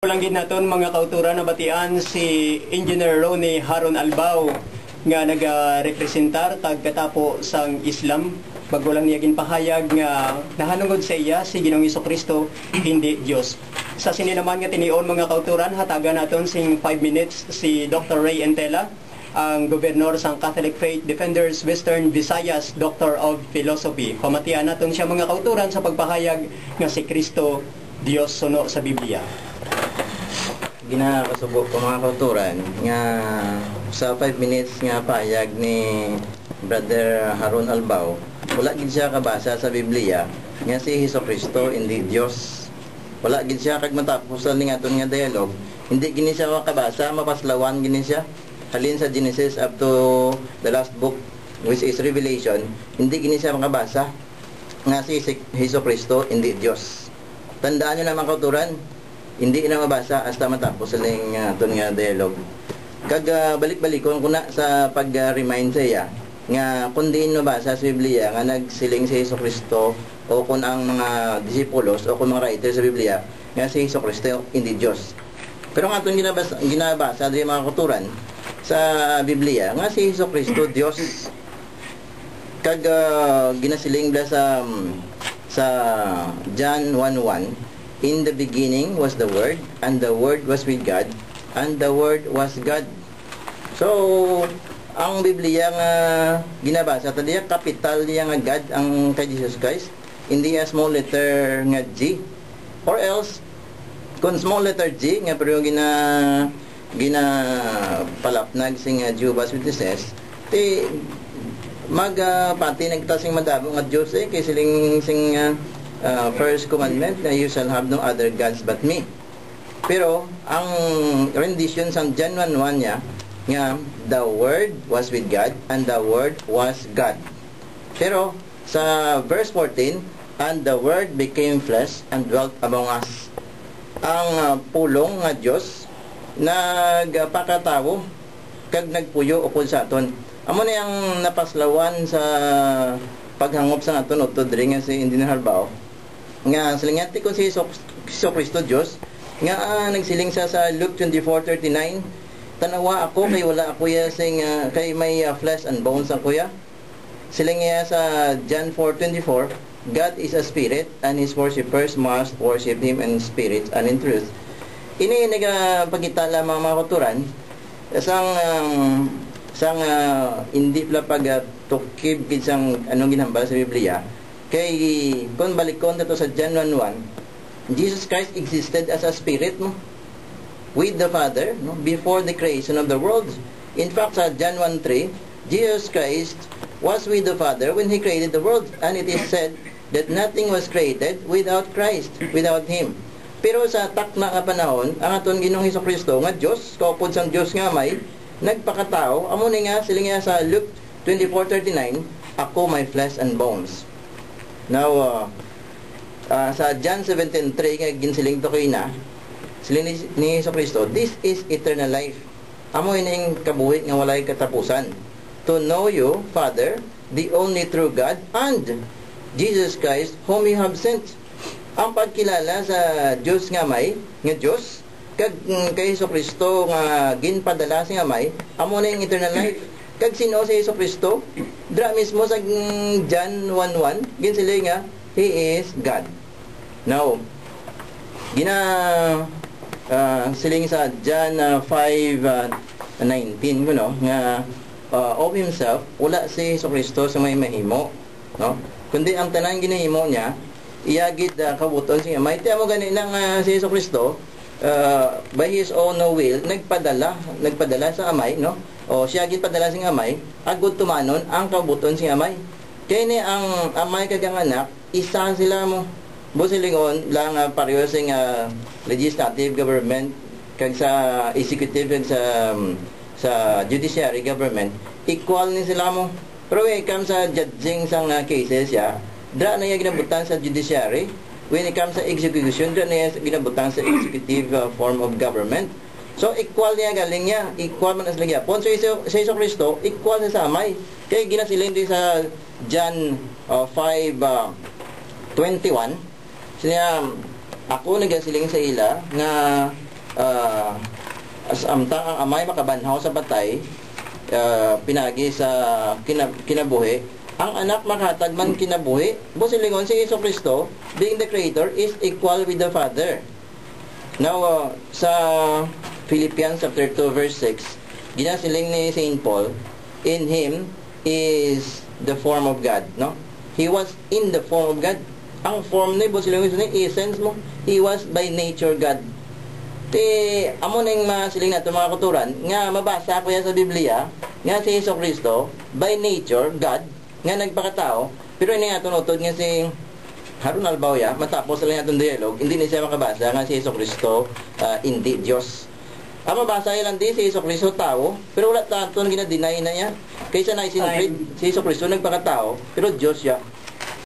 Lang gid naton mga kauturan na batian si Engineer Ronnie Haron Albao nga nagarepresentar kag katapo sang Islam bago lang niya ginpahayag nga nahanungod sa iya si Ginoong Jesucristo hindi Dios. Sa sini naman nga tinion mga kauturan hatagan naton sing 5 minutes si Dr. Ray Entela, ang gobernador sang Catholic Faith Defenders Western Visayas Doctor of Philosophy. Pamatian naton siya mga kauturan sa pagpahayag nga si Kristo Dios suno sa Biblia. Ginakasubo ko mga kauturan nga sa 5 minutes nga payag ni Brother Haron Albao, wala gid siya kabasa sa Biblia nga si Jesucristo hindi Dios. Wala gid siya kag matapos sa aton nga dialogue, hindi gini siya makabasa, mapaslawan gini siya. Halin sa Genesis up to the last book which is Revelation, hindi gini siya makabasa nga si Jesucristo hindi Dios. Tandaan niyo naman kauturan, hindi na mabasa hasta matapos sa ton nga dialogue. Kag balik-balikon ko na sa pag-remind sa iya nga kung diin mabasa sa Biblia nga nagsiling si Jesucristo o kung ang mga disipulos o kung mga writers sa Biblia nga si Jesucristo hindi Diyos. Pero nga itong ginabasa din mga kuturan sa Biblia nga si Jesucristo Diyos. Kag ginasiling da sa John 1:1, in the beginning was the Word, and the Word was with God, and the Word was God. So, ang Biblia nga ginabasa, tadiya kapital niya nga God ang kay Jesus Christ, hindi a small letter nga G. Or else, kung small letter G, nga pero palapnag sing Jehovah's Witnesses, ti pati nagtasing madamo nga Diyos kay siling first commandment na you shall have no other gods but me. Pero ang rendition sa John 1:1 niya nga the Word was with God and the Word was God. Pero sa verse 14, and the Word became flesh and dwelt among us. Ang pulong nga Dios nagpakatawo kag nagpuyo upod sa aton. Amo na yang napaslawan sa paghangop sa aton utod diri nga si Engineer Albao nga silingati ko si Jesucristo Dios nga nagsiling sa Luke 24:39, tanawa ako kay wala ako ya sing kay may flesh and bones ako ya. Siling niya sa John 4:24, God is a spirit and his worshippers must worship him in spirit and in truth. Ini nagapakita lamang mga kuturan sang hindi pala pag-tukib kisang anong ginhambal sa Biblia. Kay kung balikon dito sa John 1:1, Jesus Christ existed as a spirit with the Father before the creation of the world. In fact, sa John 1:3, Jesus Christ was with the Father when He created the world, and it is said that nothing was created without Christ, without Him. Pero sa takna nga panahon, ang aton Ginoong Jesucristo nga Dios, kaupod sang Dios nga may nagpakatao, amo ni nga siling nga sa Luke 24:39, ako my flesh and bones. Now, sa John 17:3 nga ginsiling to kay na siling ni Jesucristo, this is eternal life. Amo ining kabuhi nga walay katapusan. To know you, Father, the only true God, and Jesus Christ, whom you have sent. Ang pagkilala sa Diyos nga may, nga Diyos, kag kay Jesucristo nga ginpadala sa nga may, amo na yung eternal life. Kag sino si Jesucristo? Dra mismo sa John 1:1, ginsiling nga, He is God. Now, siling sa John 5:19 kuno nga of himself wala si Jesucristo sa may mahimo, no? Kundi ang tanang ginahimo niya iyagid kabuton siya. May tiamo gani nang si Jesucristo by his own will nagpadala sa amay, no? O siya gid padala sing amay agud tumanon ang kabuton sing amay. Kay ni ang amay kag ang anak isa sila mo. Busilingon lang pareho sing legislative government kag sa executive kag sa judiciary government equal ni sila mo. Pero when it comes sa judging sang cases ya, dra na yung ginabutan sa judiciary. When it comes sa execution, dra na yung ginabutan sa executive form of government. So equal niya galing niya, equal man as lagya. Pon sa Jesucristo, equal sa amay. Kaya ginasiling din sa John 5:21, siya ako nagasiling sa ila nga as amtang ang amay makabanhaw sa patay, pinagi sa kinabuhi, ang anak makatag man kinabuhi. Busilingon si Jesucristo, being the creator, is equal with the Father. Now, sa Philippians chapter 2 verse 6, ginasiling ni St. Paul, in Him is the form of God, no? He was in the form of God. Ang form ni busilingon ni essence mo, He was by nature God. Amo ning masiling nato mga kuturan, nga mabasa ko yan sa Biblia, nga si Jesucristo, by nature, God, nga nagpakatao, pero ini nga tunutod nga si Harun Albao ya, matapos lang itong dialogue, hindi na siya makabasa nga si Jesucristo, hindi Diyos. Ang mabasa yan di si Jesucristo tao, pero wala tanto na ginadeny na niya. Kaysa na isinagreed, si Jesucristo nagpakatao, pero Diyos siya.